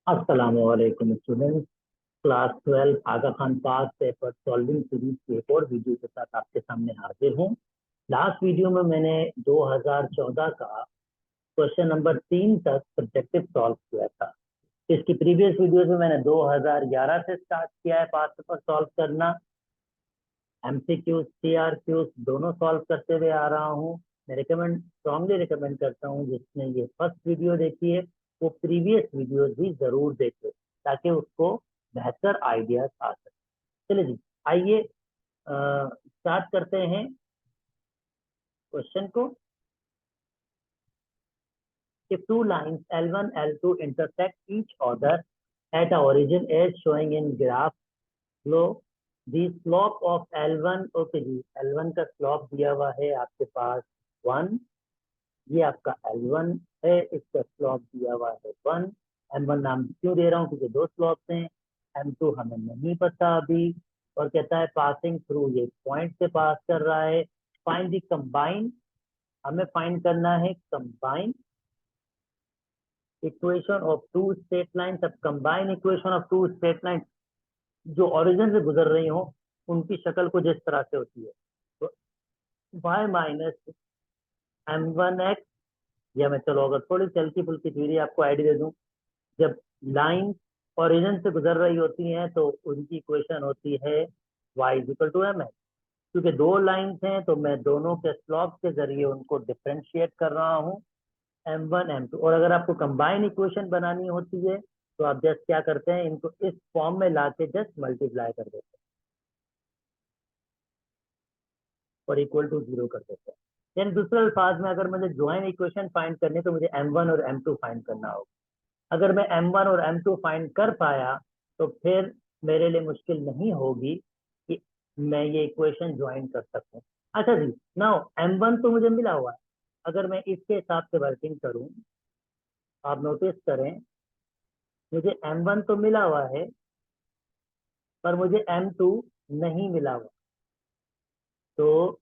अस्सलामुअलैकुम students. Class 12 आगा खान पास paper solving series की एक और वीडियो के साथ आपके सामने हाजिर हूँ। लास्ट वीडियो में मैंने 2014 का क्वेश्चन नंबर 3 तक सब्जेक्टिव सॉल्व किया था। इसकी प्रीवियस वीडियो में मैंने 2011 से स्टार्ट किया है पास पेपर सॉल्व करना। एमसीक्यूज सीआरक्यूज दोनों सॉल्व करते हुए आ रहा हूँ। मैं स्ट्रांगली रिकमेंड करता हूँ जिसने ये फर्स्ट वीडियो देखी है वो प्रीवियस वीडियोस भी जरूर देखे ताकि उसको बेहतर आइडियाज आ सके। चलिए जी, आइए स्टार्ट करते हैं क्वेश्चन को। If two lines L1 L2 intersect each other at a origin as showing in graph below, the slope of L1, okay जी, L1 का स्लोप दिया हुआ है आपके पास 1, ये आपका L1 है, इसका स्लोप दिया हुआ है 1। M1 नाम क्यों दे रहा हूँ क्योंकि दो स्लोप्स हैं। M2 हमें नहीं पता अभी, और कहता है पासिंग थ्रू, ये पॉइंट से पास कर रहा है। फाइंड द कंबाइन, हमें फाइंड करना है combine equation of two straight lines. अब combine equation of two straight lines जो ओरिजिन से गुजर रही हो उनकी शक्ल कुछ इस तरह से होती है। तो y माइनस M1x, या मैं चलो अगर थोड़ी हल्की फुल्की थ्योरी आपको आइडिया दे दूं, जब लाइन ओरिजिन से गुजर रही होती हैं तो उनकी इक्वेशन होती है y इक्वल टू mx। क्योंकि दो लाइंस हैं तो मैं दोनों के स्लोप के जरिए उनको डिफरेंशिएट कर रहा हूँ M1 M2। और अगर आपको कंबाइन इक्वेशन बनानी होती है तो आप जस्ट क्या करते हैं, इनको इस फॉर्म में लाके जस्ट मल्टीप्लाई कर देते हैं और इक्वल टू 0 कर देते हैं। यानी दूसरे अल्फाज में अगर मुझे ज्वाइन इक्वेशन फाइंड करनी तो मुझे M1 और M2 फाइंड करना होगा। अगर मैं M1 और M2 फाइंड कर पाया तो फिर मेरे लिए मुश्किल नहीं होगी कि मैं ये इक्वेशन ज्वाइन कर सकूं। अच्छा जी, नाउ M1 तो मुझे मिला हुआ है। अगर मैं इसके हिसाब से वर्किंग करूं, आप नोटिस करें, मुझे M1 तो मिला हुआ है पर मुझे M2 नहीं मिला हुआ। तो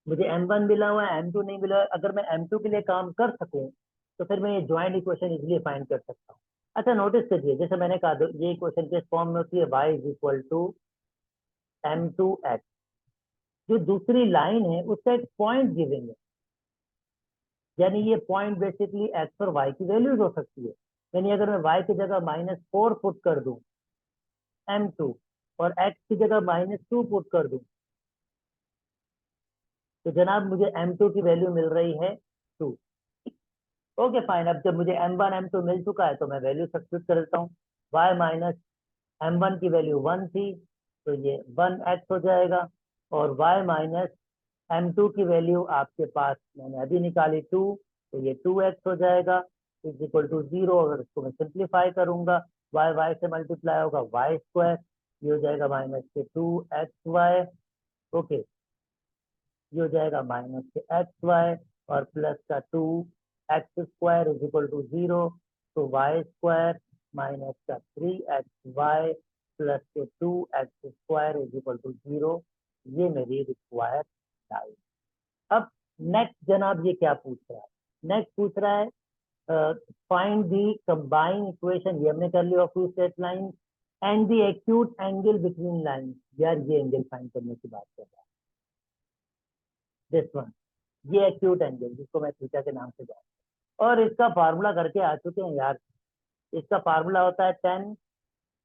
मुझे M1 मिला हुआ है, M2 नहीं मिला हुआ। अगर मैं M2 के लिए काम कर सकूं तो फिर मैं ये ज्वाइंट इक्वेशन इजिली फाइंड कर सकता हूँ। अच्छा नोटिस करिए, जैसे मैंने कहा ये इक्वेशन किस फॉर्म में होती है, y is equal to M2x। जो दूसरी लाइन है उसका एक पॉइंट गिविंग है, यानी ये पॉइंट बेसिकली x और y की वैल्यूज हो सकती है। यानी अगर मैं y की जगह -4 पुट कर दूं M2 और x की जगह -2 पुट कर दूं तो जनाब मुझे M2 की वैल्यू मिल रही है 2। ओके फाइन, अब जब मुझे M1 M2 मिल चुका है तो मैं वैल्यू सब्स्टिट्यूट कर देता हूँ। y माइनस M1 की वैल्यू 1 थी तो ये 1x हो जाएगा, और y माइनस M2 की वैल्यू आपके पास मैंने अभी निकाली 2, तो ये 2x हो जाएगा इज इक्वल टू 0। अगर इसको मैं सिंप्लीफाई करूंगा, y से मल्टीप्लाई होगा y स्क्वायर, ये हो जाएगा माइनस के 2xy। ओके, ये हो जाएगा माइनस के xy और प्लस का 2x² इज इक्वल टू 0। तो y स्क्वायर माइनस का 3xy प्लस के 2x² इज इक्वल टू 0। ये मेरी रिक्वायर्ड टाइप। अब नेक्स्ट जनाब ये क्या पूछ रहा है, नेक्स्ट पूछ रहा है फाइंड दी कंबाइन इक्वेशन, ये हमने कर लिया of two straight line, and the acute angle between line. यार ये एंगल फाइंड करने की बात कर रहा है, दिस वन, ये एक्यूट एंगल जिसको मैं थीटा के नाम से जानता हूँ, और इसका फार्मूला करके आ चुके हैं यार। इसका फार्मूला होता है टेन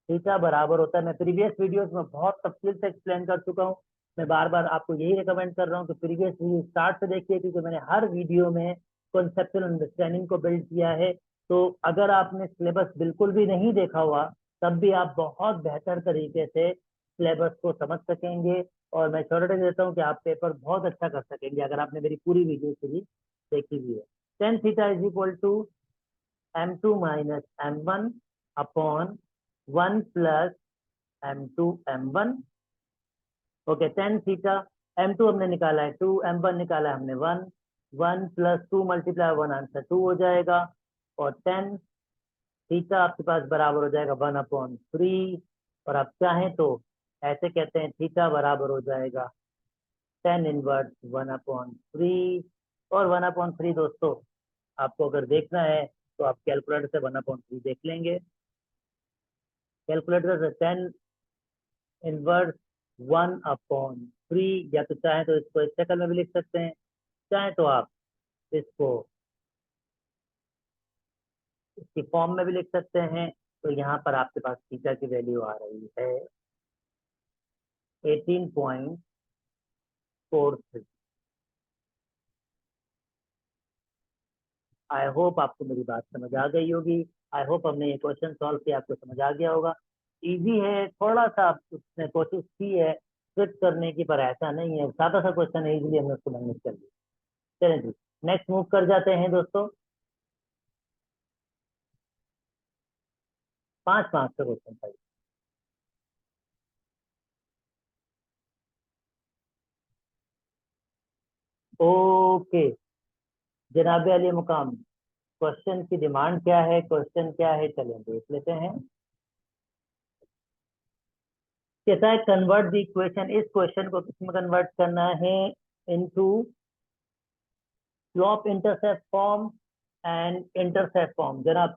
थीटा बराबर होता है, मैं प्रीवियस वीडियोस में बहुत तफसील से एक्सप्लेन कर चुका हूँ। मैं बार बार आपको यही रिकमेंड कर रहा हूँ कि प्रीवियस वीडियो स्टार्ट से देखिए, क्योंकि मैंने हर वीडियो में कॉन्सेप्चुअल अंडरस्टैंडिंग को बिल्ड किया है। तो अगर आपने सिलेबस बिल्कुल भी नहीं देखा हुआ तब भी आप बहुत बेहतर तरीके से सिलेबस को समझ सकेंगे, और मैं श्योरिटी देता हूँ कि आप पेपर बहुत अच्छा कर सकेंगे अगर आपने मेरी पूरी वीडियो सीरीज देखी हुई है। Tan theta is equal to M2 minus M1 upon 1 plus M2 M1। Okay, tan theta, M2 हमने निकाला है 2, M1 निकाला है हमने 1, 1 प्लस 2 मल्टीप्लाई 1 आंसर 2 हो जाएगा, और टेन थीटा आपके पास बराबर हो जाएगा 1/3। और आप चाहें तो ऐसे कहते हैं थीटा बराबर हो जाएगा टेन इनवर्स 1/3। और 1/3 दोस्तों आपको अगर देखना है तो आप कैलकुलेटर से 1/3 देख लेंगे। कैलकुलेटर से 10 इनवर्स 1/3, या तो चाहे तो इसको इस शक्ल में भी लिख सकते हैं, चाहे तो आप इसको इसकी फॉर्म में भी लिख सकते हैं। तो यहाँ पर आपके पास थीटा की वैल्यू आ रही है 18.43। आई होप आपको मेरी बात समझ आ गई होगी। आई होप हमने ये क्वेश्चन सॉल्व किया, आपको समझ आ गया होगा। इजी है, थोड़ा सा उसने कोशिश की है स्विच करने की, पर ऐसा नहीं है, सादा सा क्वेश्चन है, इजीली हमने उसको मैनेज कर लिया। चलें जी, नेक्स्ट मूव कर जाते हैं दोस्तों। 5 मार्क्स का क्वेश्चन था। ओके जनाब अली मुकाम, क्वेश्चन की डिमांड क्या है, क्वेश्चन क्या है, चलें देख लेते हैं। कैसा है, कन्वर्ट द इक्वेशन, इस क्वेश्चन को किसमें कन्वर्ट करना है, into slope intercept form and intercept form. जनाब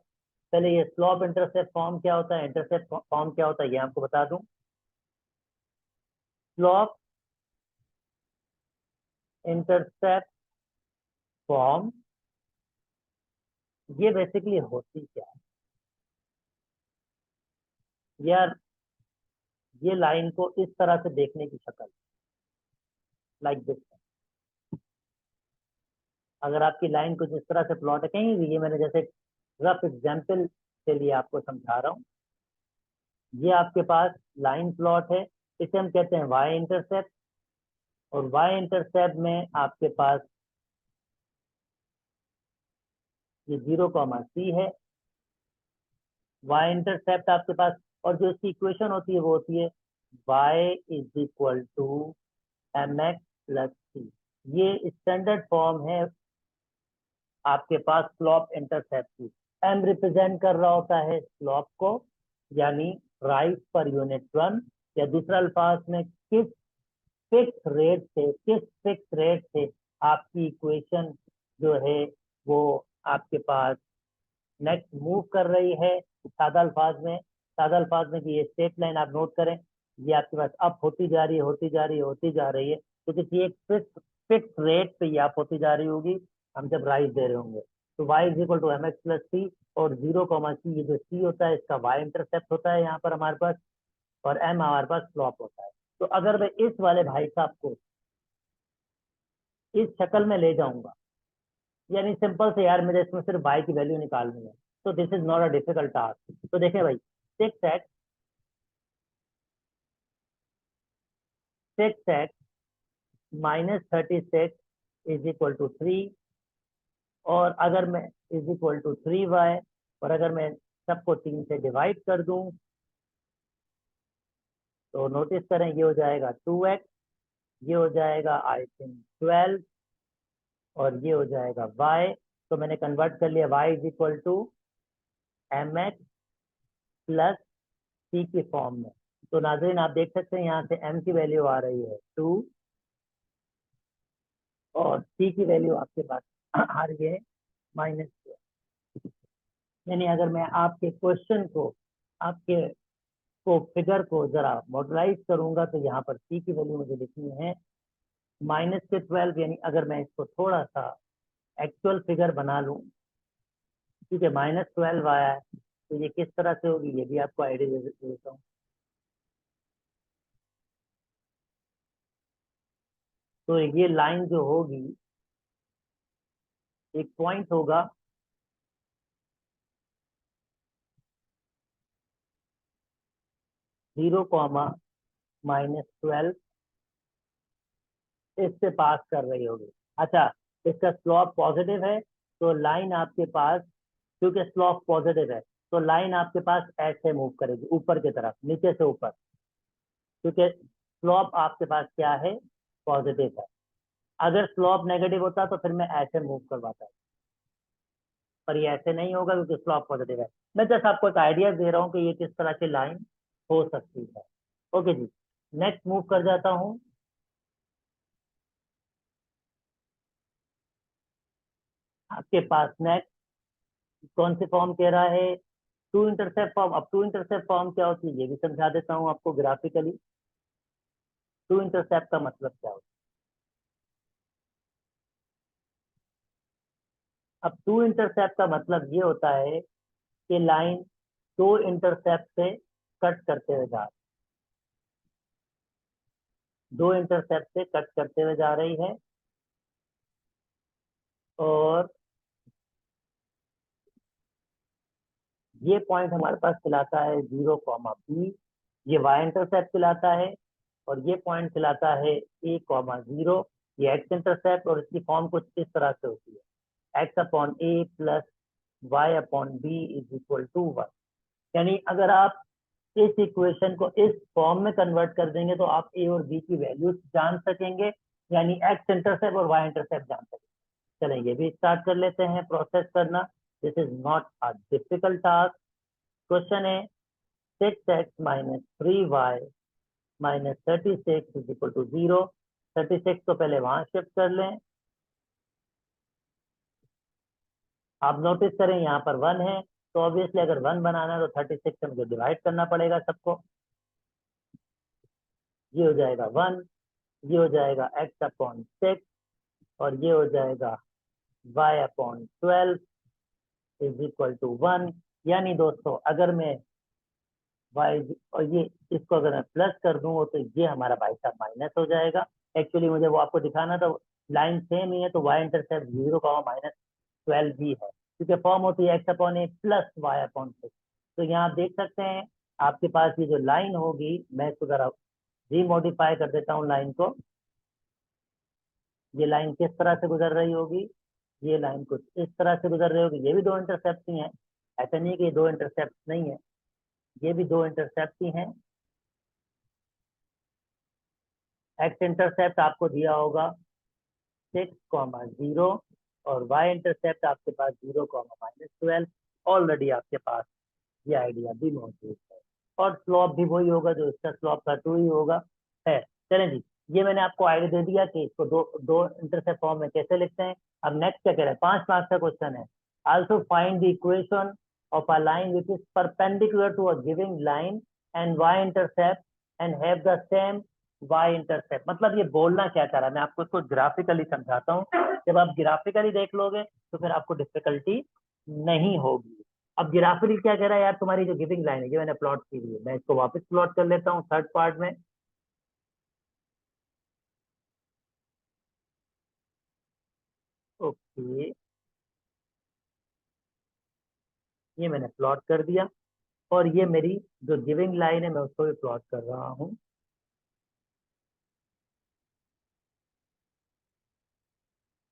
पहले ये स्लोप इंटरसेप्ट फॉर्म क्या होता है, इंटरसेप्ट फॉर्म क्या होता है, ये आपको बता दूं। स्लोप इंटरसेप्ट फॉर्म ये बेसिकली होती क्या है यार, ये लाइन को इस तरह से देखने की शक्ल, लाइक दिस। अगर आपकी लाइन कुछ इस तरह से प्लॉट है कहीं भी, ये मैंने जैसे रफ एग्जाम्पल के लिए आपको समझा रहा हूँ, ये आपके पास लाइन प्लॉट है, इसे हम कहते हैं वाई इंटरसेप्ट। और वाई इंटरसेप्ट में आपके पास ये 0, C है, वाई इंटरसेप्ट आपके पास। और जो इसकी इक्वेशन होती है वो होती है y = mx + c। ये स्टैंडर्ड फॉर्म है आपके पास स्लोप इंटरसेप्ट की। m रिप्रेजेंट कर रहा होता है स्लोप को, यानी राइज पर यूनिट रन, या दूसरा अल्फाज में किस फिक्स रेट से आपकी इक्वेशन जो है वो आपके पास नेक्स्ट मूव कर रही है। सादा अल्फाज में कि ये स्ट्रेट लाइन आप नोट करें, ये आपके पास अप होती जा रही है, होती जा रही है, होती जा रही है, तो किसी एक फिक्स रेट पे ये आप होती जा रही होगी हम जब राइज दे रहे होंगे। तो y = mx + c, और 0, ये जो c होता है इसका y इंटरसेप्ट होता है यहाँ पर हमारे पास, और m हमारे पास स्लोप होता है। तो अगर मैं इस वाले भाई साहब को इस शक्ल में ले जाऊंगा, यानी सिंपल से यार मुझे इसमें सिर्फ y की वैल्यू निकालनी है, तो this is not a difficult task. तो देखें भाई, 6x -36 = 3, और अगर मैं = 3y, और अगर मैं सबको 3 से डिवाइड कर दूं तो नोटिस करें ये हो जाएगा 2x, ये हो जाएगा आई थिंक 12, और ये हो जाएगा y। तो मैंने कन्वर्ट कर लिया y = mx + c की फॉर्म में। तो नाज़रीन आप देख सकते हैं यहाँ से m की वैल्यू आ रही है 2, और c की वैल्यू आपके पास आ रही है -2। यानी अगर मैं आपके क्वेश्चन को, आपके फिगर को जरा मॉडलाइज करूंगा, तो यहाँ पर c की वैल्यू मुझे लिखनी है -12। यानी अगर मैं इसको थोड़ा सा एक्चुअल फिगर बना लूं, ठीक है, -12 आया है, तो ये किस तरह से होगी ये भी आपको आइडिया दे देता हूँ। तो ये लाइन जो होगी, एक पॉइंट होगा, -12 इससे पास कर रही होगी। अच्छा, इसका स्लोप पॉजिटिव है, तो लाइन आपके पास, क्योंकि स्लोप पॉजिटिव है तो लाइन आपके पास ऐसे मूव करेगी ऊपर की तरफ, नीचे से ऊपर, क्योंकि स्लोप आपके पास क्या है, पॉजिटिव है। अगर स्लोप नेगेटिव होता तो फिर मैं ऐसे मूव करवाता, पर ये ऐसे नहीं होगा क्योंकि स्लोप पॉजिटिव है। मैं जस्ट आपको एक आइडिया दे रहा हूँ कि ये किस तरह की लाइन हो सकती है। ओके जी, नेक्स्ट मूव कर जाता हूँ। आपके पास नेक्स्ट कौन सी फॉर्म कह रहा है? Two intercept form. अब टू इंटरसेप्ट फॉर्म क्या होती है ये भी समझा देता हूँ आपको ग्राफिकली। टू इंटरसेप्ट का मतलब क्या होता है? अब टू इंटरसेप्ट का मतलब ये होता है कि लाइन दो इंटरसेप्ट से कट करते हुए जा दो इंटरसेप्ट से कट करते हुए जा रही है, और ये पॉइंट हमारे पास खिलाता है 0, बी। ये वाई इंटरसेप्ट खिलाता है, और ये पॉइंट खिलाता है A, 0। ये एक्स इंटरसेप्ट, और इसकी फॉर्म कुछ इस तरह से होती है, x/a plus y/b is equal to 1। यानी अगर आप इस इक्वेशन को इस फॉर्म में कन्वर्ट कर देंगे तो आप ए और बी की वैल्यूज जान सकेंगे, यानी एक्स इंटरसेप्ट और वाई इंटरसेप्ट जान सकेंगे। चलें ये भी स्टार्ट कर लेते हैं प्रोसेस करना। This is not a difficult task. Question है 6x - 3y - 36 is equal to 0। 36 को पहले वहां शिफ्ट कर लें। आप नोटिस करें यहाँ पर 1 है, तो ऑब्वियसली अगर 1 बनाना है तो 36 से मुझे डिवाइड करना पड़ेगा सबको। ये हो जाएगा 1, ये हो जाएगा x/6, और ये हो जाएगा y/12 इज इक्वल टू 1। यानी दोस्तों अगर मैं y और ये इसको अगर मैं प्लस कर दूं तो ये हमारा भाई साहब माइनस हो जाएगा। एक्चुअली मुझे वो आपको दिखाना था, लाइन सेम ही है तो y इंटरसेप्ट 0, भी है, क्योंकि फॉर्म होती है x/a प्लस y/6। तो यहाँ आप देख सकते हैं आपके पास ये जो लाइन होगी, मैं इसको जरा रीमोडिफाई कर देता हूँ लाइन को। ये लाइन किस तरह से गुजर रही होगी? ये लाइन कुछ इस तरह से गुजर रही होगी। ये भी दो इंटरसेप्ट ही हैं, ऐसा नहीं कि ये दो इंटरसेप्ट नहीं है, ये भी दो इंटरसेप्ट ही हैं। एक्स इंटरसेप्ट आपको दिया होगा 6, 0, और वाई इंटरसेप्ट आपके पास 0, -12। ऑलरेडी आपके पास ये आइडिया भी मौजूद है, और स्लॉप भी वही होगा जो इसका स्लॉप था, 2 ही होगा है। चलें जी, ये मैंने आपको आइडिया दे दिया कि इसको दो दो इंटरसेप्ट फॉर्म में कैसे लिखते हैं। अब नेक्स्ट क्या कह रहा है? 5 मार्क्स का क्वेश्चन है। Also find the equation of a line which is perpendicular to a giving line and y intercept and have the same y intercept. मतलब ये बोलना क्या चाह रहा है, मैं आपको इसको ग्राफिकली समझाता हूँ। जब आप ग्राफिकली देख लोगे तो फिर आपको डिफिकल्टी नहीं होगी। अब ग्राफिकली क्या कह रहा है यार, तुम्हारी जो गिविंग लाइन है ये मैंने प्लॉट की हुई है, मैं इसको वापस प्लॉट कर लेता हूँ थर्ड पार्ट में। ओके, ये मैंने प्लॉट कर दिया, और ये मेरी जो गिविंग लाइन है मैं उसको भी प्लॉट कर रहा हूँ।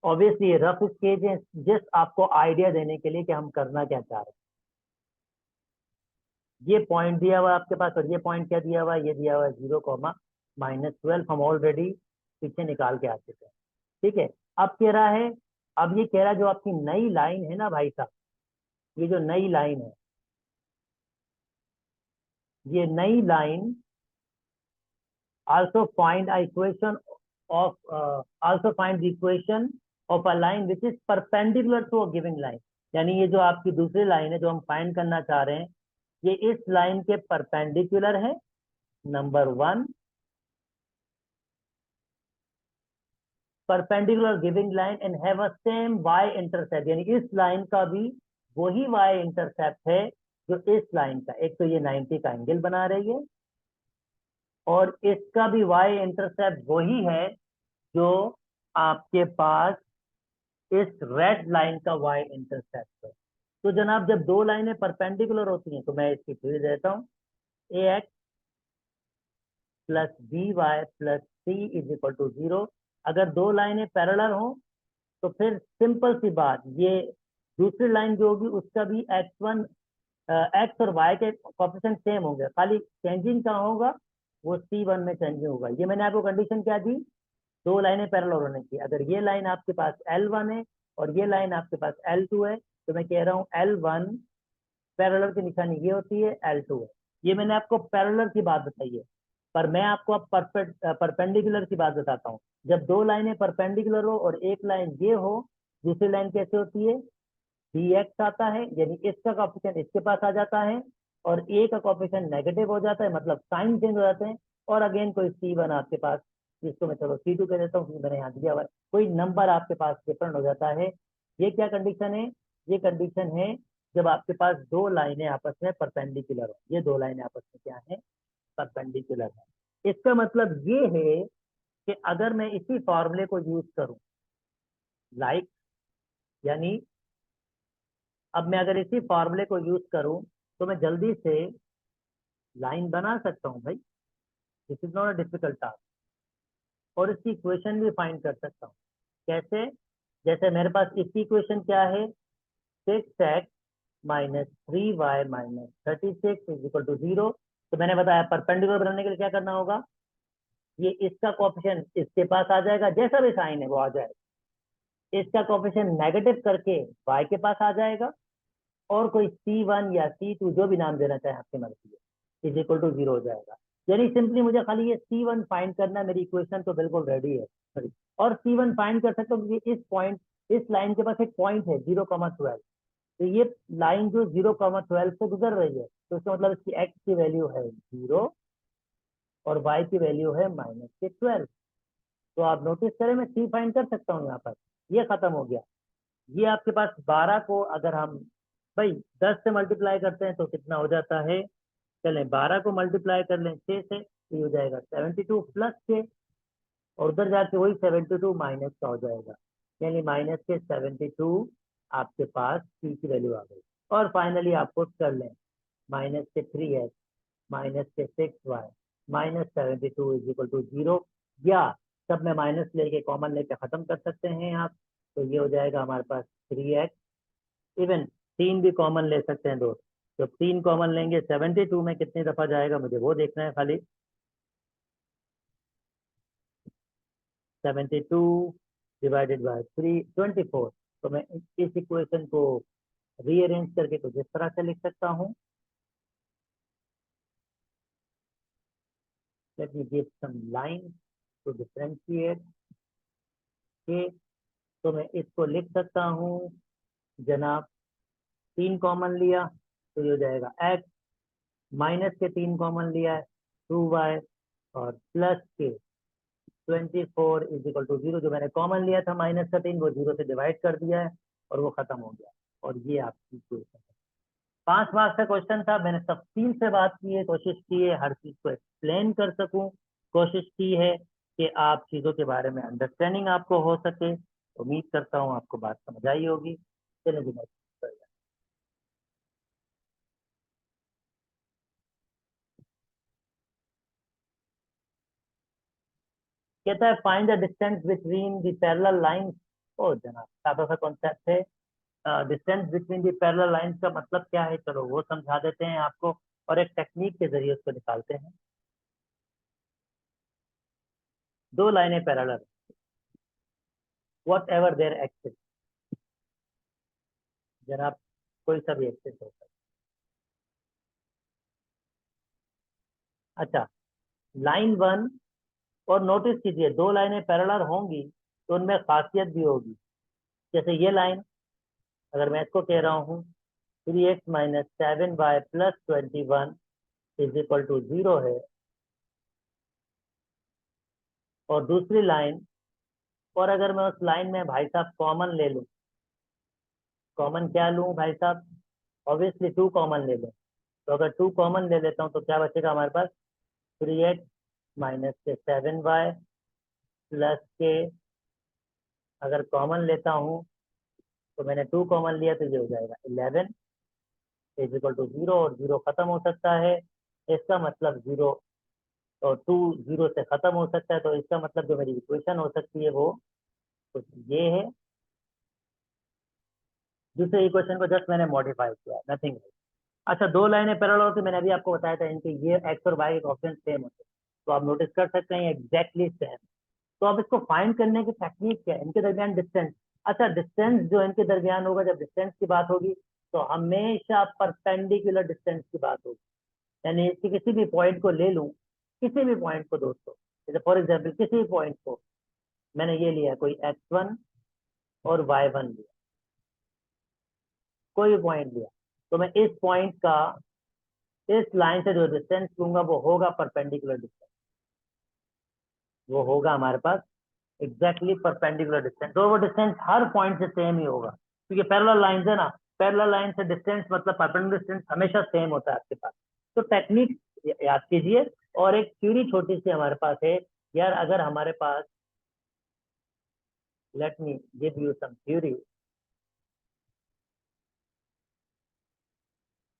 ऑब्वियसली ये रफ स्केच है, जस्ट आपको आइडिया देने के लिए कि हम करना क्या चाह रहे हैं। ये पॉइंट दिया हुआ है आपके पास, और ये पॉइंट क्या दिया हुआ है? ये दिया हुआ है 0, -12। हम ऑलरेडी पीछे निकाल के आ चुके हैं। ठीक है, अब कह रहा है, अब ये कह रहा है जो आपकी नई लाइन है ना भाई साहब, ये जो नई लाइन है, ये नई line also find a equation of also find the equation of a line which is perpendicular to a given line। यानी ये जो आपकी दूसरी लाइन है जो हम फाइंड करना चाह रहे हैं, ये इस लाइन के परपेंडिकुलर है, number 1। Perpendicular giving line and have a same y intercept, यानी इस लाइन का भी वही वाई इंटरसेप्ट है जो इस लाइन का। एक तो ये 90 का एंगल बना रही है, और इसका भी वाई इंटरसेप्ट वही है जो आपके पास इस रेड लाइन का वाई इंटरसेप्ट है। तो जनाब जब दो लाइनें परपेंडिकुलर होती हैं तो मैं इसकी फिर देता हूँ, AX + BY + C is equal to 0। अगर दो लाइनें पैरेलल हो तो फिर सिंपल सी बात, ये दूसरी लाइन जो होगी उसका भी एक्स और वाई के कोएफिशिएंट सेम होंगे, खाली चेंजिंग कहाँ होगा? वो C1 में चेंजिंग होगा। ये मैंने आपको कंडीशन क्या दी? दो लाइनें पैरेलल होने की। अगर ये लाइन आपके पास L1 है और ये लाइन आपके पास L2 है, तो मैं कह रहा हूँ L1 पैरेलल की निशानी ये होती है, L2 है। ये मैंने आपको पैरेलल की बात बताई है, पर मैं आपको अब परपेंडिकुलर की बात बताता हूँ। जब दो लाइनें परपेंडिकुलर हो और एक लाइन ये हो, दूसरी लाइन कैसे होती है? dx आता है, यानी इसका कोएफिशिएंट इसके पास आ जाता है और a का कोएफिशिएंट नेगेटिव हो जाता है, मतलब साइन चेंज हो जाते हैं। और अगेन कोई C1 आपके पास, जिसको मैं चलो C2 कह देता हूँ क्योंकि मैंने यहाँ दिया हुआ है, कोई नंबर आपके पास डिफरेंट हो जाता है। ये क्या कंडीशन है? ये कंडीशन है जब आपके पास दो लाइनें आपस में परपेंडिकुलर हो। ये दो लाइनें आपस में क्या है? परपेंडिकुलर है। इसका मतलब ये है कि अगर मैं इसी फॉर्मूले को यूज करूं, लाइक, यानी अब मैं अगर इसी फॉर्मूले को यूज करूं तो मैं जल्दी से लाइन बना सकता हूं भाई। This is not a difficult task. और इसकी इक्वेशन भी फाइंड कर सकता हूं। कैसे? जैसे मेरे पास इसकी इक्वेशन क्या है? 6x minus 3y minus 36 is equal to 0। तो मैंने बताया परपेंडिकुलर बनाने के लिए क्या करना होगा? ये इसका कोएफिशिएंट इसके पास आ जाएगा, जैसा भी साइन है वो आ जाएगा। इसका कोएफिशिएंट नेगेटिव करके y के पास आ जाएगा, और कोई C1 या C2 जो भी नाम देना चाहे आपकी मर्जी है, इज इक्वल टू 0 हो जाएगा। यानी सिंपली मुझे खाली ये C1 फाइंड करना है, मेरी इक्वेशन तो बिल्कुल रेडी है। सॉरी, और C1 फाइंड कर सकता हूँ क्योंकि इस पॉइंट, इस लाइन के पास एक पॉइंट है 0,12। तो ये लाइन जो 0,12 से गुजर रही है, तो इसका मतलब इसकी x की वैल्यू है 0 और y की वैल्यू है -12। तो आप नोटिस करें, मैं C फाइंड कर सकता हूँ यहाँ पर। ये खत्म हो गया। ये आपके पास 12 को अगर हम भाई 10 से मल्टीप्लाई करते हैं तो कितना हो जाता है? चलें 12 को मल्टीप्लाई कर लें 6 से, तो ये हो जाएगा 72 प्लस 6, और उधर जाके वही 72 माइनस का हो जाएगा, यानी माइनस के 72 आपके पास C की वैल्यू आ गई। और फाइनली आप पुट कर लें माइनस के 3x माइनस के 6y minus 72 is equal to 0, या सब में माइनस लेके कॉमन लेके खत्म कर सकते हैं आप। तो ये हो जाएगा हमारे पास 3x, इवन 3 भी कॉमन ले सकते हैं दोस्त। तो 3 कॉमन लेंगे 72 में कितनी दफा जाएगा मुझे वो देखना है खाली। 72 डिवाइडेड बाय 3 24। तो मैं इस इक्वेशन को रीअरेंज करके कुछ इस तरह से लिख सकता हूँ। Let me give some line to differentiate के। तो मैं इसको लिख सकता हूँ जनाब, 3 कॉमन लिया तो ये हो जाएगा x, माइनस के 3 कॉमन लिया है 2y, और प्लस के 24 इज इक्वल टू 0। जो मैंने कॉमन लिया था माइनस का 3, वो 0 से डिवाइड कर दिया है और वो खत्म हो गया। और ये आपकी इक्वेशन है। 5 मार्क्स का क्वेश्चन था। मैंने तफसील से बात की है, कोशिश की है हर चीज को एक्सप्लेन कर सकूं, कोशिश की है कि आप चीजों के बारे में अंडरस्टैंडिंग आपको हो सके। उम्मीद करता हूँ आपको बात समझ आई होगी। चलिए जी, next पर जाते हैं। कहता है find the distance between the parallel lines. ओ जनाब, सादा सा कॉन्सेप्ट है। Distance between the parallel lines का मतलब क्या है, चलो वो समझा देते हैं आपको, और एक टेक्निक के जरिए उसको निकालते हैं। दो लाइनें parallel, whatever their axis, जनाब कोई सा भी एक्सिस हो सकता है। अच्छा, लाइन वन, और नोटिस कीजिए दो लाइनें पैरेलल होंगी तो उनमें खासियत भी होगी। जैसे ये लाइन, अगर मैं इसको कह रहा हूँ 3x minus 7y plus 21 is equal to 0 है, और दूसरी लाइन, और अगर मैं उस लाइन में भाई साहब कॉमन ले लूँ, कॉमन क्या लूँ भाई साहब? ऑब्वियसली 2 कॉमन ले लें। तो अगर 2 कॉमन ले लेता हूँ तो क्या बचेगा हमारे पास? 3x माइनस के 7y प्लस के, अगर कॉमन लेता हूँ तो मैंने 2 कॉमन लिया तो ये हो जाएगा 11 इज इक्वल टू 0, और 0 खत्म हो सकता है। इसका मतलब 0 और 2 0 से खत्म हो सकता है, तो इसका मतलब जो मेरी इक्वेशन हो सकती है वो कुछ ये है। दूसरे इक्वेशन को जस्ट मैंने मॉडिफाई किया, नथिंग। अच्छा, दो लाइनें पैरेलल होती, मैंने अभी आपको बताया था इनके ये एक्स और वाई के ऑप्शन सेम होते हैं, तो आप नोटिस कर सकते हैं एग्जैक्टली सेम। तो अब इसको फाइंड करने की टेक्निक क्या है? इनके दरमियान डिस्टेंस। अच्छा, डिस्टेंस जो इनके दरमियान होगा, जब डिस्टेंस की बात होगी तो हमेशा परपेंडिकुलर डिस्टेंस की बात होगी। यानी इसके किसी भी पॉइंट को ले लूं, किसी भी पॉइंट को दोस्तों, जैसे फॉर एग्जाम्पल किसी भी पॉइंट को मैंने ये लिया कोई x1 और y1 लिया, कोई भी पॉइंट लिया, तो मैं इस पॉइंट का इस लाइन से जो डिस्टेंस लूंगा वो होगा परपेंडिकुलर डिस्टेंस, वो होगा हमारे पास एग्जैक्टली परपेंडिकुलर डिस्टेंस। तो वो डिस्टेंस हर पॉइंट से सेम ही होगा, क्योंकि पैरेलल लाइन है ना, पैरेलल लाइन से डिस्टेंस मतलब परपेंडिकुलर डिस्टेंस हमेशा सेम होता है आपके पास। तो टेक्निक याद कीजिए। और एक थ्योरी छोटी सी हमारे पास है यार, अगर हमारे पास, let me give you some theory.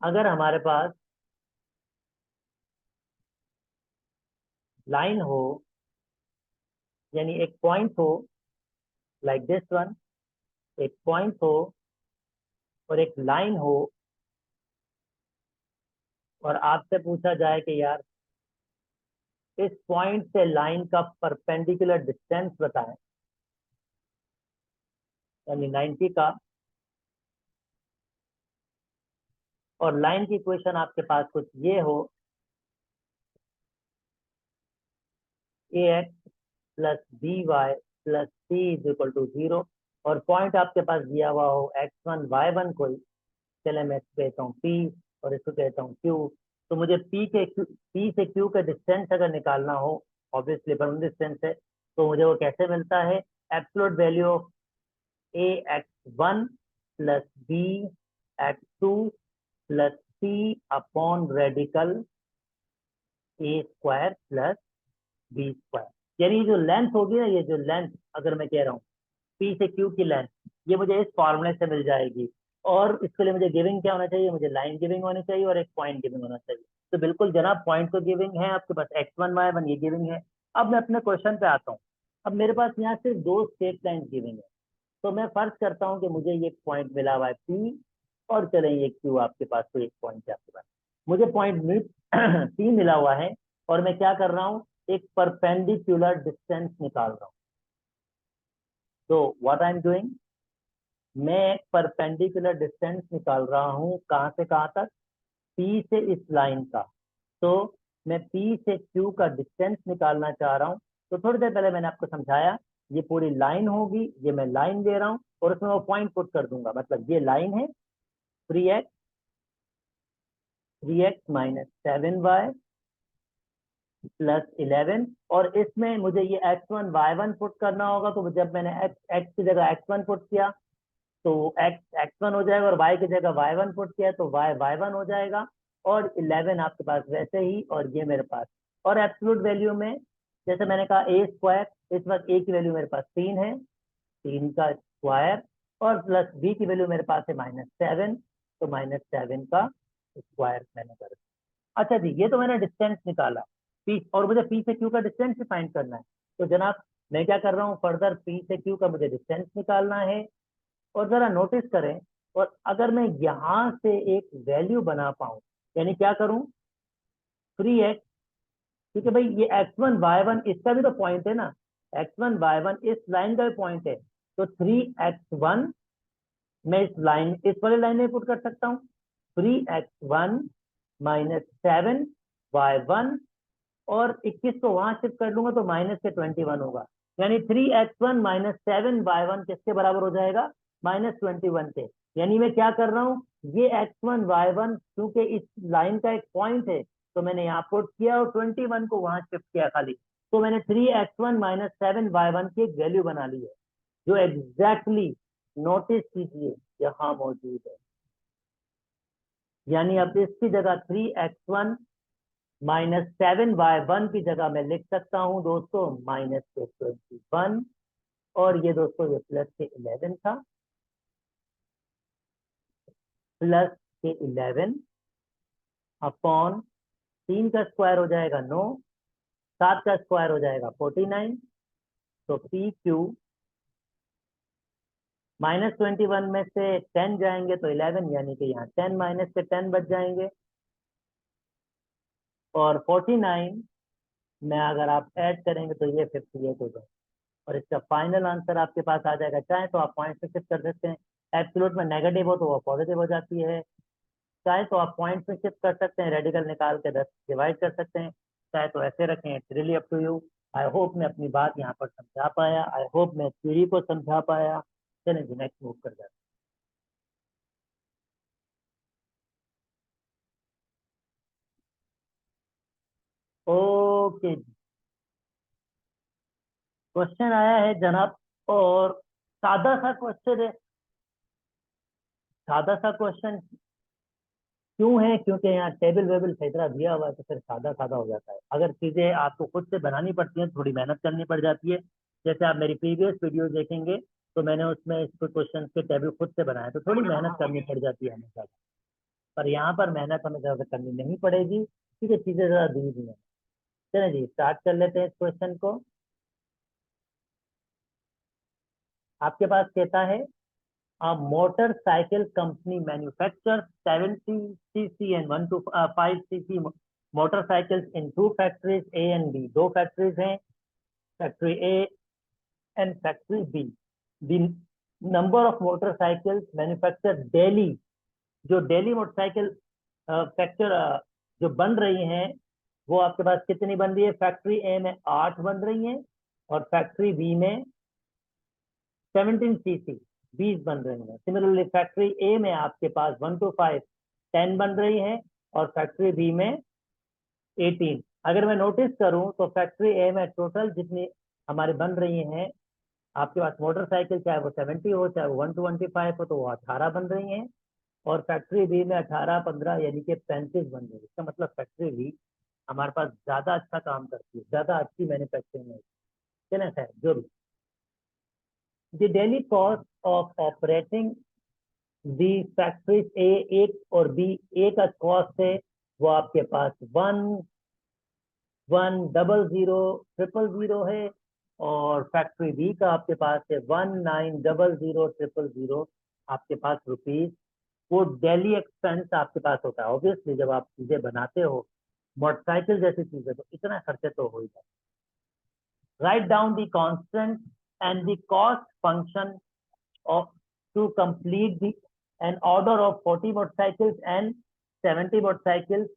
अगर हमारे पास लाइन हो, यानी एक पॉइंट हो लाइक दिस वन, एक पॉइंट हो और एक लाइन हो, और आपसे पूछा जाए कि यार इस पॉइंट से लाइन का परपेंडिकुलर डिस्टेंस बताएं, यानी 90 का, और लाइन की इक्वेशन आपके पास कुछ ये हो, A X plus B Y plus C is equal to 0, और पॉइंट आपके पास दिया हुआ हो x1 y1 कोई, चले मैं इसको कहता हूँ P और इसको कहता हूँ Q। तो मुझे P से Q का डिस्टेंस अगर निकालना हो, ऑब्वियसली परपेंडिकुलर डिस्टेंस है, तो मुझे वो कैसे मिलता है, absolute value of a x one plus b x two plus c upon radical a square plus b square. यानी जो लेंथ होगी ना, ये जो लेंथ अगर मैं कह रहा हूँ पी से क्यू की लेंथ, ये मुझे इस फॉर्मूले से मिल जाएगी। और इसके लिए मुझे गिविंग क्या होना चाहिए, मुझे लाइन गिविंग होनी चाहिए और एक पॉइंट गिविंग होना चाहिए। तो बिल्कुल जनाब, पॉइंट तो गिविंग है आपके पास, x1 y1 ये गिविंग है। अब मैं अपने क्वेश्चन पे आता हूँ। अब मेरे पास यहाँ सिर्फ दो स्ट्रेट लाइन गिविंग है, तो मैं फर्ज करता हूँ कि मुझे ये पॉइंट मिला हुआ है P, और चलें ये Q आपके पास, तो एक पॉइंट है आपके पास, मुझे पॉइंट P मिला हुआ है, और मैं क्या कर रहा हूँ, एक परपेंडिकुलर डिस्टेंस निकाल रहा हूँ। तो व्हाट आई एम डूइंग, मैं एक परपेंडिकुलर डिस्टेंस निकाल रहा हूँ, कहाँ से कहाँ तक, P से इस लाइन का। तो मैं P से Q का डिस्टेंस निकालना चाह रहा हूँ। तो थोड़ी देर पहले मैंने आपको समझाया, ये पूरी लाइन होगी, ये मैं लाइन दे रहा हूँ और उसमें वो पॉइंट पुट कर दूंगा, मतलब ये लाइन है 3x माइनस 7y प्लस 11, और इसमें मुझे ये x1 y1 पुट करना होगा। तो जब मैंने x की जगह x1 पुट किया तो x1 हो जाएगा, और y की जगह y1 पुट किया तो y1 हो जाएगा, और 11 आपके पास वैसे ही, और ये मेरे पास। और एब्सोल्यूट वैल्यू में जैसे मैंने कहा ए स्क्वायर, इस वक्त ए की वैल्यू मेरे पास 3 है, 3 का स्क्वायर, और प्लस बी की वैल्यू मेरे पास है -7, तो -7 का स्क्वायर मैंने कर दिया। अच्छा जी, ये तो मैंने डिस्टेंस निकाला पी, और मुझे पी से क्यू का डिस्टेंस भी फाइंड करना है। तो जनाब मैं क्या कर रहा हूँ, फर्दर पी से क्यू का मुझे डिस्टेंस निकालना है। और जरा नोटिस करें, और अगर मैं यहां से एक वैल्यू बना पाऊं, यानी क्या करूं, 3x, क्योंकि भाई ये x1 y1 इसका भी तो पॉइंट है ना, x1 y1 इस लाइन का भी पॉइंट है, तो 3x1 मैं इस वाले लाइन में पुट कर सकता हूँ, 3x1 माइनस 7y1, और 21 को वहां शिफ्ट कर लूंगा तो -21 होगा, यानी 3x1 माइनस 7y1 किसके बराबर हो जाएगा, -21 के। यानी मैं क्या कर रहा हूँ, ये x1 y1 क्योंकि इस लाइन का एक पॉइंट है, तो मैंने यहाँ पुट किया और 21 को वहां शिफ्ट किया खाली, तो मैंने 3x1 माइनस 7y1 की एक वैल्यू बना ली है, जो एग्जैक्टली नोटिस कीजिए यहाँ मौजूद है। यानी अब इसकी जगह 3x1 माइनस 7y1 की जगह मैं लिख सकता हूँ दोस्तों -21, और ये दोस्तों ये प्लस के 11 था, प्लस के 11 अपॉन 3 का स्क्वायर हो जाएगा 9, 7 का स्क्वायर हो जाएगा 49, तो पी क्यू -21 में से 10 जाएंगे तो 11, यानी कि यहाँ 10 माइनस से 10 बच जाएंगे, और 49 में अगर आप ऐड करेंगे तो ये 58 हो जाएगा, और इसका फाइनल आंसर आपके पास आ जाएगा। चाहे तो आप पॉइंट में शिफ्ट कर सकते हैं, एब्सोल्यूट में नेगेटिव हो तो वो पॉजिटिव हो जाती है, चाहे तो आप पॉइंट में शिफ्ट कर सकते हैं, रेडिकल निकाल के 10 डिवाइड कर सकते हैं, चाहे तो ऐसे रखें, it's really up to you. I hope मैं अपनी बात यहाँ पर समझा पाया, आई होप मैं थ्योरी को समझा पाया। चलें जी नेक्स्ट मूव कर जाते हैं। ओके जी, क्वेश्चन आया है जनाब, और सादा सा क्वेश्चन है। सादा सा क्वेश्चन क्यों है? क्योंकि यहाँ टेबल वेबल सही तरह दिया हुआ है, तो फिर सादा सादा हो जाता है। अगर चीजें आपको खुद से बनानी पड़ती हैं, थोड़ी मेहनत करनी पड़ जाती है। जैसे आप मेरी प्रीवियस वीडियो देखेंगे तो मैंने उसमें इस क्वेश्चन के टेबल खुद से बनाए, तो थोड़ी मेहनत करनी पड़ जाती है हमेशा। पर यहाँ पर मेहनत हमें ज्यादा करनी नहीं पड़ेगी, क्योंकि चीजें ज्यादा दी हुई हैं। चलिए जी, स्टार्ट कर लेते हैं इस क्वेश्चन को। आपके पास कहता है, a motorcycle company manufactures 70 cc and 1 to 5 cc motorcycles in two factories A and B. दो factories हैं, factory A and factory B. The number of motorcycles manufactured daily, जो डेली मोटरसाइकिल फैक्चर जो बन रही हैं, वो आपके पास कितनी बन रही है? फैक्ट्री ए में 8 बन रही हैं, और फैक्ट्री बी में 17 सीसी 20 बन रही हैं। सिमिलरली फैक्ट्री ए में आपके पास 1 to 5 10 बन रही है, और फैक्ट्री बी में 18। अगर मैं नोटिस करूं तो फैक्ट्री ए में टोटल जितनी हमारे बन रही हैं, आपके पास मोटरसाइकिल चाहे वो 70 हो, चाहे वो 1 to 25 हो, तो वो 18 बन रही हैं। और फैक्ट्री बी में 18 15 यानी कि 35 बन रही है। इसका मतलब फैक्ट्री बी हमारे पास ज्यादा अच्छा काम करती है, ज्यादा अच्छी मैन्युफैक्चरिंग है। चलें सर, जो भी the daily cost of operating the factories A एक और B, A का कॉस्ट है वो आपके पास 1,100,000 है, और फैक्ट्री बी का आपके पास है 1,900,000 आपके पास रुपीज। वो डेली एक्सपेंस आपके पास होता है। ऑब्वियसली जब आप चीजें बनाते हो, मोटरसाइकिल जैसी चीजें, तो इतना खर्चे तो हो ही जाए। Write down the constant and the cost function of to complete the an order of 40 motorcycles and 70 motorcycles,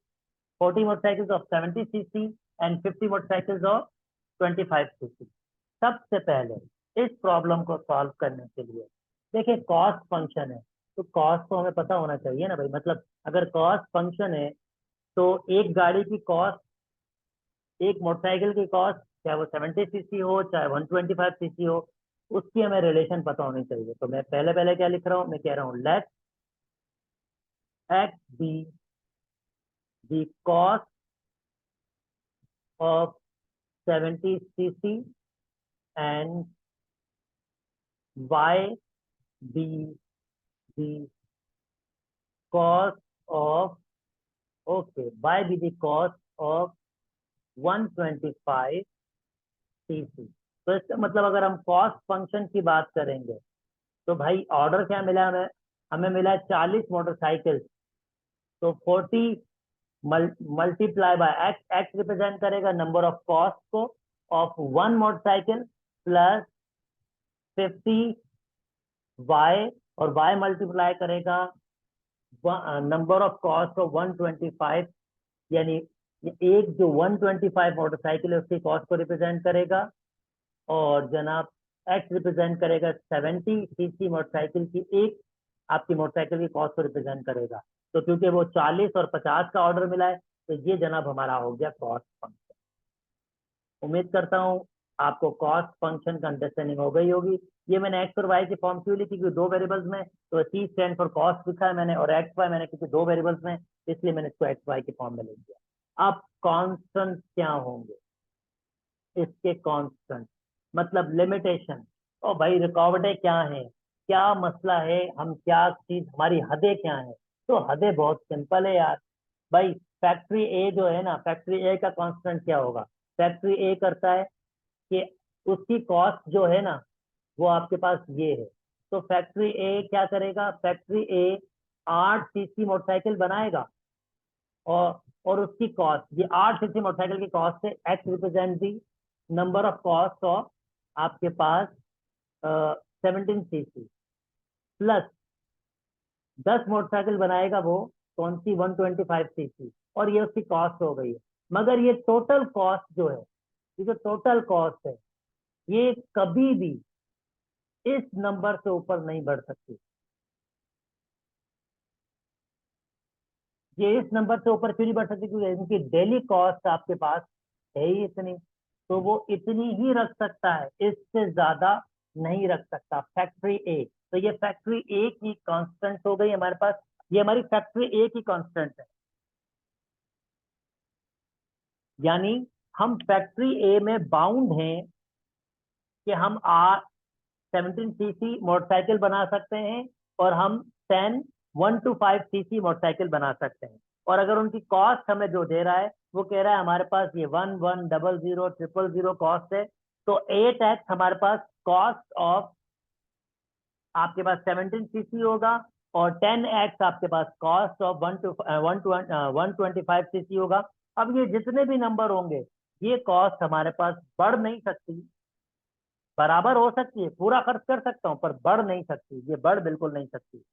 40 motorcycles of 70 cc and 50 motorcycles of 25 cc। सबसे पहले इस प्रॉब्लम को सॉल्व करने के लिए देखिए, कॉस्ट फंक्शन है, तो कॉस्ट तो हमें पता होना चाहिए ना भाई। मतलब अगर कॉस्ट फंक्शन है, तो एक गाड़ी की कॉस्ट, एक मोटरसाइकिल की कॉस्ट, चाहे वो 70 सीसी हो चाहे 125 सीसी हो, उसकी हमें रिलेशन पता होनी चाहिए। तो मैं पहले पहले क्या लिख रहा हूँ? मैं कह रहा हूँ let x be the cost of 70 cc and y be the cost of, okay, y be the cost of 125 cc. तो इसका मतलब अगर हम कॉस्ट फंक्शन की बात करेंगे, तो भाई ऑर्डर क्या मिला हमें? हमें मिला 40 मोटरसाइकिल, तो 40 multiply by x. X represent करेगा नंबर ऑफ कॉस्ट को of one motorcycle, plus 50 y, और वाई मल्टीप्लाई करेगा नंबर ऑफ कॉस्ट ऑफ 125, यानी एक जो 125 मोटरसाइकिल है उसकी कॉस्ट को रिप्रेजेंट करेगा, और जनाब एक्स रिप्रेजेंट करेगा 70 सीसी मोटरसाइकिल की एक आपकी मोटरसाइकिल की कॉस्ट को रिप्रेजेंट करेगा। तो क्योंकि वो 40 और 50 का ऑर्डर मिला है, तो ये जनाब हमारा हो गया कॉस्ट फंक्शन। उम्मीद करता हूँ आपको कॉस्ट फंक्शन का अंडरस्टैंडिंग हो गई होगी। ये मैंने एक्स और वाई की फॉर्म क्यों लिखी? क्योंकि दो वेरिएबल्स में, तो सी स्टैंड फॉर कॉस्ट लिखा है मैंने, और एक्स वाई मैंने क्योंकि दो वेरिएबल्स में, इसलिए मैंने इसको एक्स वाई की फॉर्म में लिख दिया। अब कॉन्स्टेंट क्या होंगे इसके? कांस्टेंट मतलब लिमिटेशन। और भाई रुकावटें क्या है, क्या मसला है, हम क्या चीज, हमारी हदें क्या है? तो हदें बहुत सिंपल है यार भाई। फैक्ट्री ए जो है ना, फैक्ट्री ए का कांस्टेंट क्या होगा? फैक्ट्री ए करता है कि उसकी कॉस्ट जो है ना, वो आपके पास ये है। तो फैक्ट्री ए क्या करेगा? फैक्ट्री ए 8 सीसी मोटरसाइकिल बनाएगा, और उसकी कॉस्ट, ये 8 सीसी मोटरसाइकिल की कॉस्ट है। X represent the number of cost of आपके पास 17 सीसी, प्लस 10 मोटरसाइकिल बनाएगा वो, कौन सी? 125 सीसी, और ये उसकी कॉस्ट हो गई है। मगर ये टोटल कॉस्ट जो है, ये जो टोटल कॉस्ट है, ये कभी भी इस नंबर से ऊपर नहीं बढ़ सकती। ये इस नंबर से ऊपर क्यों नहीं बढ़ सकती? क्योंकि इनकी डेली कॉस्ट आपके पास है ही इतनी, तो वो इतनी ही रख सकता है, इससे ज्यादा नहीं रख सकता। फैक्ट्री ए, तो ये फैक्ट्री ए की कांस्टेंट हो गई हमारे पास, ये हमारी फैक्ट्री ए की कांस्टेंट है। यानी हम फैक्ट्री ए में बाउंड हैं कि हम 17 सीसी मोटरसाइकिल बना सकते हैं, और हम 1 to 5 सीसी मोटरसाइकिल बना सकते हैं। और अगर उनकी कॉस्ट हमें जो दे रहा है, वो कह रहा है हमारे पास ये 11000000 कॉस्ट है, तो 8x हमारे पास कॉस्ट ऑफ आपके पास 17 सीसी होगा, और 10x आपके पास कॉस्ट ऑफ 125 सीसी होगा। अब ये जितने भी नंबर होंगे, ये कॉस्ट हमारे पास बढ़ नहीं सकती, बराबर हो सकती है, पूरा खर्च कर सकता हूं, पर बढ़ नहीं सकती, ये बढ़ बिल्कुल नहीं सकती।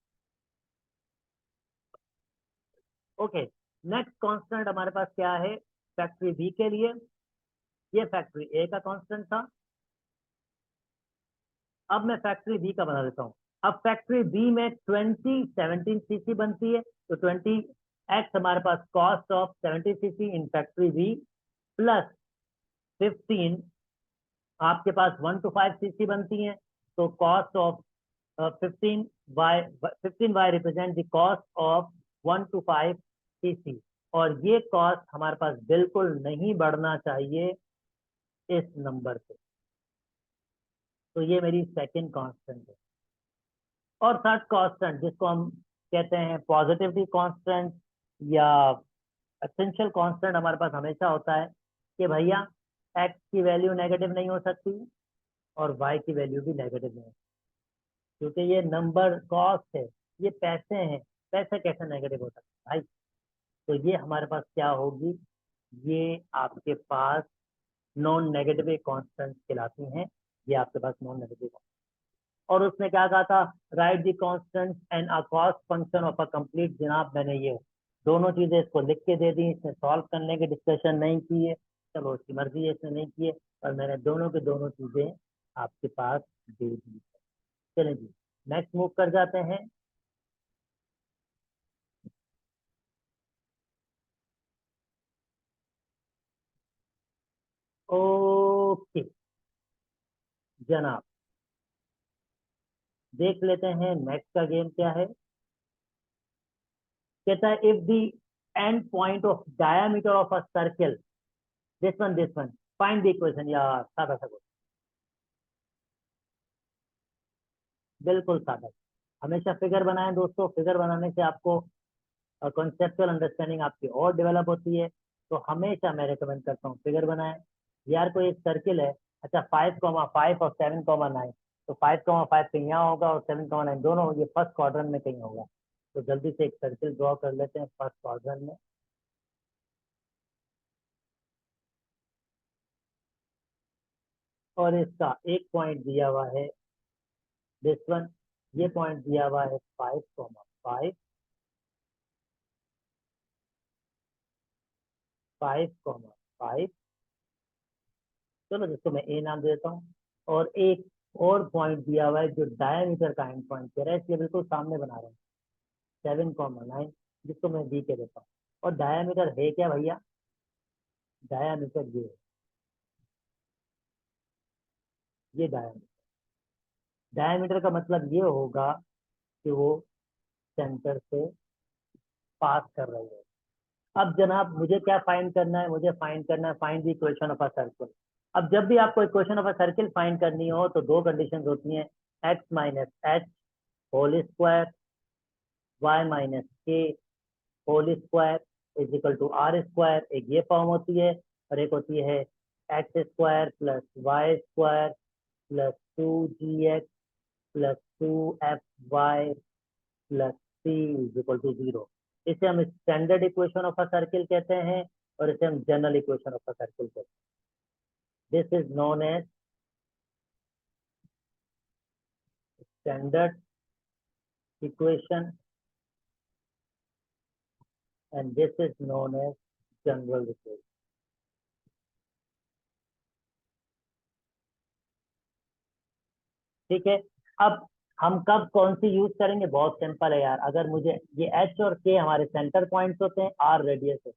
ओके, नेक्स्ट कांस्टेंट हमारे पास क्या है फैक्ट्री बी के लिए? ये फैक्ट्री ए का कांस्टेंट था। अब मैं फैक्ट्री बी का बता देता हूँ। अब फैक्ट्री बी में 17 सीसी बनती है, तो 20x हमारे पास cost of 70 CC in factory B, plus 15 आपके पास 1 to 5 सीसी बनती है, तो cost of 15y represent the cost of 1 to 5 CC, और ये कॉस्ट हमारे पास बिल्कुल नहीं बढ़ना चाहिए इस नंबर से। तो ये मेरी सेकंड कांस्टेंट है। और थर्ड कांस्टेंट जिसको हम कहते हैं पॉजिटिविटी कांस्टेंट या एसेंशियल कांस्टेंट, हमारे पास हमेशा होता है कि भैया x की वैल्यू नेगेटिव नहीं हो सकती और y की वैल्यू भी नेगेटिव नहीं, क्योंकि ये नंबर कॉस्ट है, ये पैसे हैं, पैसे कैसे नेगेटिव हो सकते हैं भाई? तो ये हमारे पास क्या होगी, ये आपके पास नॉन नेगेटिव कांस्टेंट कहलाती हैं। ये आपके पास नॉन नेगेटिव, और उसने क्या कहा था, right the constant and a cost function of a complete. जनाब मैंने ये दोनों चीजें इसको लिख के दे दी, इसने सॉल्व करने की डिस्कशन नहीं की है, चलो उसकी मर्जी है, इसने नहीं की है, पर मैंने दोनों के दोनों चीजें आपके पास दे दी। चलें जी, नेक्स्ट मूव कर जाते हैं। ओके जनाब, देख लेते हैं नेक्स्ट का गेम क्या है। कहता है if the end point of diameter of a circle, this one find the equation. यार सादा सा कुछ, बिल्कुल सादा। हमेशा फिगर बनाएं दोस्तों, फिगर बनाने से आपको कॉन्सेप्चुअल अंडरस्टैंडिंग आपकी और डेवलप होती है। तो हमेशा मैं रिकमेंड करता हूँ फिगर बनाएं। यार कोई एक सर्किल है, अच्छा 5,5 और 7,9, तो 5,5 कहीं यहाँ होगा और 7,9 दोनों ये फर्स्ट क्वाड्रेंट में कहीं होगा। तो जल्दी से एक सर्किल ड्रॉ कर लेते हैं फर्स्ट क्वाड्रेंट में। और इसका एक पॉइंट दिया हुआ है दिस वन, ये पॉइंट दिया हुआ है 5,5, 5,5, चलो जिसको मैं ए नाम देता हूँ। और एक और पॉइंट दिया हुआ है जो डायमीटर का एंड पॉइंट कह रहा है, इसलिए बिल्कुल सामने बना रहे हैं 7,9, जिसको मैं बी के देता हूँ। और डायमीटर है क्या भैया? डायमीटर ये है, ये डायमीटर। डायमीटर का मतलब ये होगा कि वो सेंटर से पास कर रही है। अब जनाब मुझे क्या फाइंड करना है? मुझे फाइंड करना है find the equation of a circle. अब जब भी आपको equation of a circle find करनी हो तो दो कंडीशन होती हैं, X minus H whole square, Y minus K whole square is equal to R square. एक ये फॉर्म होती है, और एक होती है x square plus Y square plus 2gx plus 2fy plus c is equal to 0। इसे हम standard equation of a circle कहते हैं, और इसे हम general equation of a circle कहते हैं। This is known as standard equation and this is known as general equation. ठीक है, अब हम कब कौन सी यूज करेंगे? बहुत सिंपल है यार, अगर मुझे ये एच और के हमारे सेंटर पॉइंट्स होते हैं, आर रेडियस है,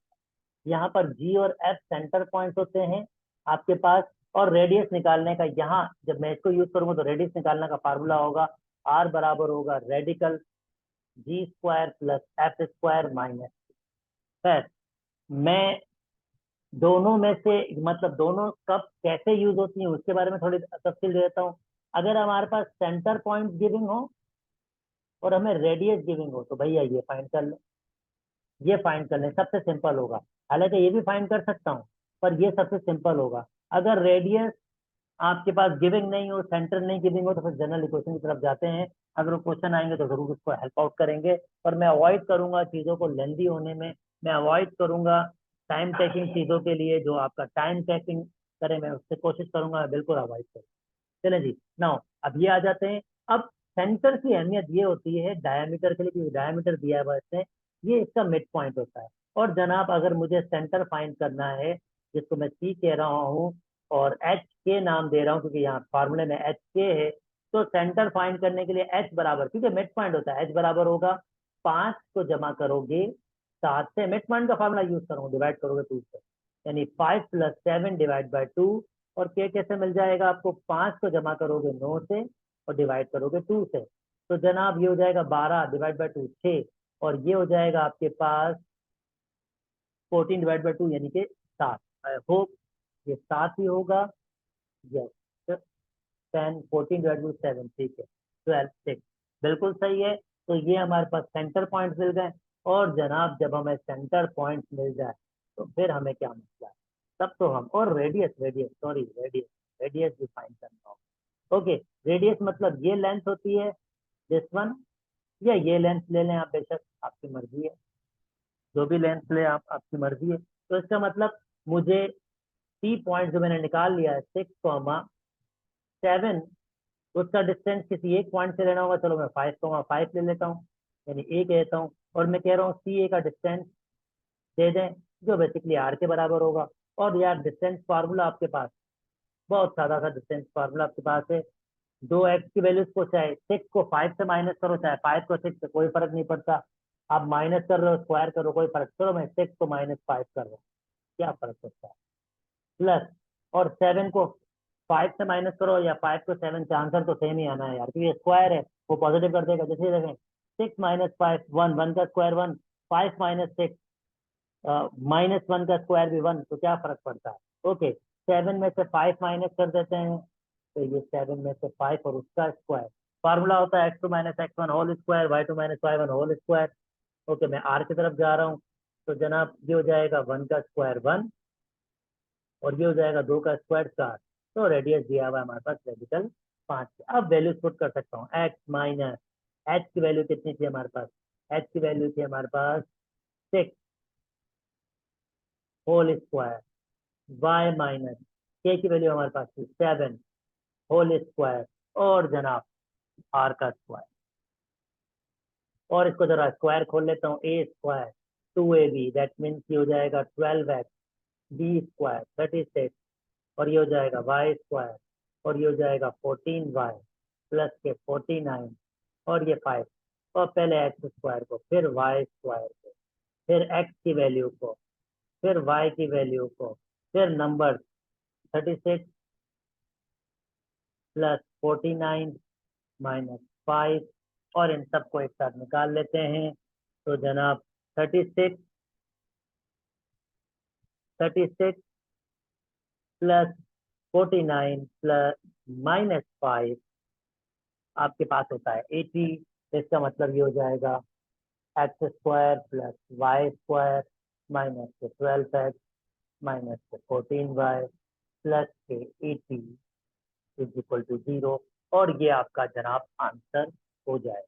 यहाँ पर जी और एफ सेंटर पॉइंट्स होते हैं आपके पास, और रेडियस निकालने का यहाँ जब मैं इसको यूज करूंगा तो रेडियस निकालने का फार्मूला होगा आर बराबर होगा radical G square plus F square minus. फिर मैं दोनों में से मतलब दोनों कब कैसे यूज होती है उसके बारे में थोड़ी तफसील देता हूँ। अगर हमारे पास सेंटर पॉइंट गिविंग हो और हमें रेडियस गिविंग हो तो भैया ये फाइंड कर लें, ये फाइंड कर लें, सबसे सिंपल होगा। हालांकि ये भी फाइंड कर सकता हूँ पर ये सबसे सिंपल होगा। अगर रेडियस आपके पास गिविंग नहीं हो, सेंटर नहीं गिविंग हो, तो फिर जनरल इक्वेशन की तरफ जाते हैं। अगर वो क्वेश्चन आएंगे तो जरूर उसको हेल्प आउट करेंगे, पर मैं अवॉइड करूंगा चीजों को लेंदी होने में। मैं अवॉइड करूंगा टाइम टेकिंग चीजों के लिए, जो आपका टाइम टेकिंग करे मैं उससे कोशिश करूंगा, बिल्कुल अवॉइड करूँ। चले जी, नाउ अब ये आ जाते हैं। अब सेंटर की अहमियत ये होती है डायमीटर के लिए, क्योंकि डायमीटर दिया है वैसे ये इसका मिड पॉइंट होता है। और जनाब अगर मुझे सेंटर फाइंड करना है, जिसको मैं सी कह रहा हूँ और एच के नाम दे रहा हूँ क्योंकि यहाँ फार्मूले में एच के है, तो सेंटर फाइंड करने के लिए एच बराबर, क्योंकि मिड पॉइंट होता है, एच बराबर होगा 5 को जमा करोगे 7 से, मिड पॉइंट का फार्मूला यूज करूंगा, डिवाइड करोगे 2 से, यानी 5 + 7 डिवाइड बाई 2। और के कैसे मिल जाएगा आपको, 5 को जमा करोगे 9 से और डिवाइड करोगे 2 से, तो जनाब ये हो जाएगा 12 डिवाइड बाई 2 6, और ये हो जाएगा आपके पास 14 डिवाइड बाई 2 यानी कि 7। आई होप ये 7 ही होगा। यस, 10 14 डिवाइड बाई 7, ठीक है, 12 6, बिल्कुल सही है। तो ये हमारे पास सेंटर पॉइंट मिल गए। और जनाब जब हमें सेंटर पॉइंट मिल जाए तो फिर हमें क्या मसला है, तब तो हम, और radius radius sorry radius radius भी फाइंड करना होगा। ओके, रेडियस मतलब ये लेंथ होती है दिस वन, या ये लेंथ ले लें आप, बेशक आपकी मर्जी है, जो भी लेंथ ले आप, आपकी मर्जी है। तो इसका मतलब मुझे सी पॉइंट जो मैंने निकाल लिया है 6,7, उसका डिस्टेंस किसी एक पॉइंट से लेना होगा। चलो मैं 5,5 ले लेता हूँ, यानी एक लेता हूँ, और मैं कह रहा हूँ सी ए का डिस्टेंस दे दें जो बेसिकली आर के बराबर होगा। और यार डिस्टेंस फार्मूला आपके पास बहुत सादा सा डिस्टेंस फार्मूला आपके पास है। 2x की वैल्यूज को, चाहे 6 को 5 से माइनस करो, चाहे 5 को 6 से, कोई फर्क नहीं पड़ता। आप माइनस कर रहे हो स्क्वायर करो कोई फर्क, चलो मैं 6 को -5 कर रहा हूँ, क्या फर्क पड़ता है, प्लस, और 7 को 5 से माइनस करो या 5 को 7 से, आंसर तो सेम ही आना है यार, क्योंकि स्क्वायर है, वो पॉजिटिव कर देगा। जैसे देखें 6 - 5 1, 1 का स्क्वायर 1, 5 - 6 -1 का स्क्वायर भी 1, तो क्या फर्क पड़ता है। ओके, 7 में से 5 माइनस कर देते हैं, तो ये 7 में से 5 और उसका स्क्वायर, फार्मूला होता है x2 - x1 whole square, y2 - y1 whole square. Okay, मैं r की तरफ जा रहा हूँ, तो जनाब ये हो जाएगा 1 का स्क्वायर 1, और ये हो जाएगा 2 का स्क्वायर 4। तो रेडियस दिया हुआ है हमारे पास रेडिकल 5। अब वैल्यूज पुट कर सकता हूँ, x माइनस h की वैल्यू कितनी थी हमारे पास, h की वैल्यू थी हमारे पास 6 whole square, y minus k की वैल्यू हमारे पास थी 7 होल स्क्वायर, और जनाब r का स्क्वायर। और इसको जरा स्क्वायर खोल लेता हूँ, a square 2ab, that means ये हो जाएगा 12x, b स्क्वायर 36, और ये हो जाएगा वाई स्क्वायर, और ये हो जाएगा 14y प्लस के 49, और ये 5, और पहले एक्स स्क्वायर को, फिर वाई स्क्वायर को, फिर एक्स की वैल्यू को, फिर वाई की वैल्यू को, फिर नंबर 36 प्लस 49 -5, और इन सबको एक साथ निकाल लेते हैं। तो जनाब 36 प्लस 49 प्लस -5 आपके पास होता है 80। तो इसका मतलब ये हो जाएगा x square plus Y square minus के 12x माइनस के 14y प्लस के 80 इज इक्वल टू 0। और ये आपका जनाब आंसर हो जाए।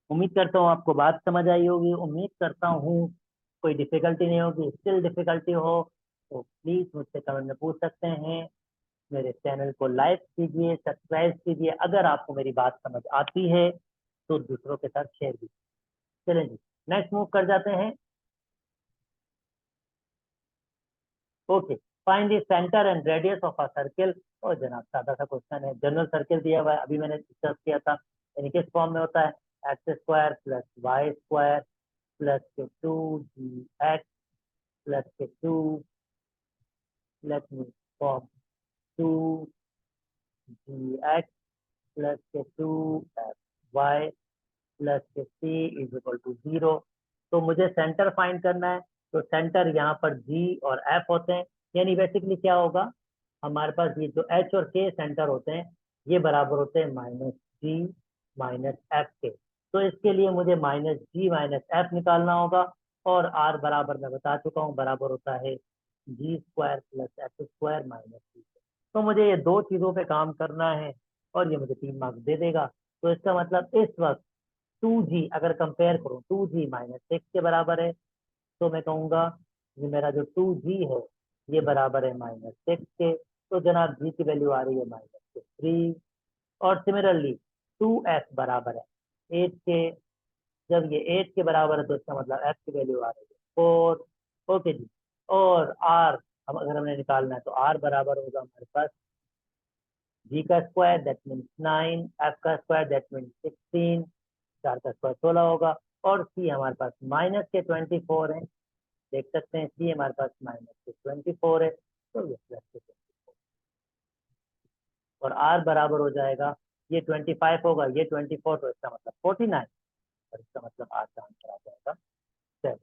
उम्मीद करता हूँ आपको बात समझ आई होगी, उम्मीद करता हूँ कोई डिफिकल्टी नहीं होगी। स्टिल डिफिकल्टी हो तो प्लीज मुझसे कमेंट में पूछ सकते हैं। मेरे चैनल को लाइक कीजिए, सब्सक्राइब कीजिए, अगर आपको मेरी बात समझ आती है तो दूसरों के साथ शेयर कीजिए। चलें जी, नेक्स्ट मूव कर जाते हैं। Okay, find the centre and radius of a circle. और जनाब सादा सा क्वेश्चन है, जनरल सर्किल दिया हुआ है, अभी मैंने डिस्कस किया था, यानी किस फॉर्म में होता है, x square plus Y square plus के 2gx प्लस के 2, let me form 2gx plus के 2fy प्लस के c इज इक्वल टू 0। तो मुझे सेंटर फाइंड करना है, तो सेंटर यहाँ पर g और f होते हैं, यानी बेसिकली क्या होगा, हमारे पास ये जो h और k सेंटर होते हैं ये बराबर होते हैं -g माइनस एफ के। तो इसके लिए मुझे -g माइनस एफ निकालना होगा, और r बराबर मैं बता चुका हूँ बराबर होता है g square plus F square minus c। तो मुझे ये दो चीजों पे काम करना है और ये मुझे 3 मार्क्स दे देगा। तो इसका मतलब इस वक्त 2g अगर कंपेयर करूँ 2g माइनस 6 के बराबर है, तो मैं कहूँगा ये मेरा जो 2g है ये बराबर है -6 के। तो जनाब g की वैल्यू आ रही है -3। और सिमिलरली 2f बराबर है 8 के। जब ये 8 के बराबर है तो इसका मतलब f की वैल्यू आ रही है 4। ओके जी। और r हम अगर हमने निकालना है तो r बराबर होगा हमारे पास g का स्क्वायर दैट मीन्स 9, f का स्क्वायर दैट मीन्स 16, 4 का स्क्वायर 16 होगा। और c हमारे पास माइनस के 24 है, देख सकते हैं c हमारे पास माइनस के 24 है, तो ये प्लस के 24 और r बराबर हो जाएगा, ये 25 होगा, ये 24, तो इसका मतलब 49, और इसका मतलब r का आंसर आ जाएगा 7।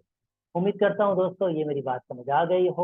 उम्मीद करता हूँ दोस्तों ये मेरी बात समझ आ गई हो।